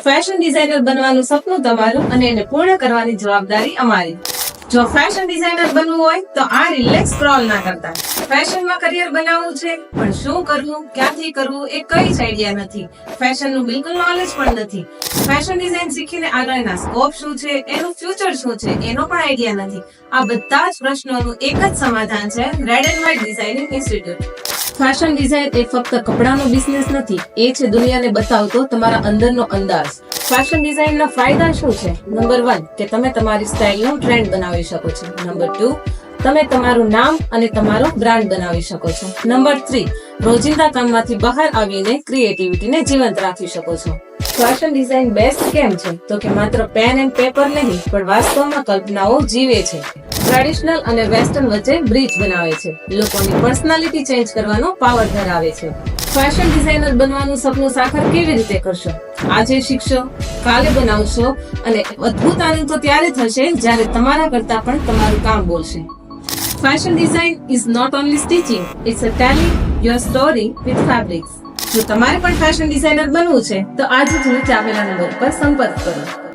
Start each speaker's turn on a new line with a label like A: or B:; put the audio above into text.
A: Fashion designer બનવાનું સપનું તમારું અને એને પૂર્ણ કરવાની જવાબદારી અમારી. જો ફેશન ડિઝાઇનર બનવું હોય તો આ રિલેક્સ સ્ક્રોલ ના કરતા. ફેશનમાં કરિયર બનાવવું છે પણ શું કરવું, ક્યાંથી કરવું એ કઈ જ આઈડિયા નથી. ફેશનનું બિલકુલ નોલેજ પણ નથી. ફેશન ડિઝાઇન શીખીને આગળના સ્કોપ શું છે, એનું ફ્યુચર શું છે એનો પણ આઈડિયા નથી. આ બધા જ પ્રશ્નોનું એક જ સમાધાન છે red and white designing institute. Fashion design એ ફક્ત કપડાનો બિઝનેસ નથી, એ છે દુનિયાને બતાવતો તમારા અંદરનો અંદાજ. ફેશન ડિઝાઇનના ફાયદા શું છે? નંબર 1 કે તમે તમારી સ્ટાઇલનું ટ્રેન્ડ બનાવી શકો છો. નંબર 2 તમે તમારું નામ અને તમારો બ્રાન્ડ બનાવી શકો છો. નંબર 3 રોજિંદા કામમાંથી બહાર આવીને ક્રિએટિવિટીને જીવંત રાખી શકો છો. ફેશન ડિઝાઇન બેસ્ટ કેમ છે? તો કે માત્ર પેન એન્ડ પેપર નહીં પણ વાસ્તવમાં કલ્પનાઓ જીવે છે. ટ્રેડિશનલ અને વેસ્ટર્ન વચ્ચે બ્રિજ બનાવે છે. લોકોની પર્સનાલિટી ચેન્જ કરવાનો પાવર ધરાવે છે. ફેશન ડિઝાઇનર બનવાનું સપનું સાકાર કેવી રીતે કરશો? આજે શીખશો, કાલે બનાવશો અને અદ્ભુત આનંદ તો ત્યારે થશે જ્યારે તમારા કરતા પણ તમારું કામ બોલશે. Fashion design is not only stitching, it's a telling your story with fabrics. જો તમારે પણ ફેશન ડિઝાઇનર બનવું છે તો આજે જ નીચે આપેલા નંબર પર સંપર્ક કરો.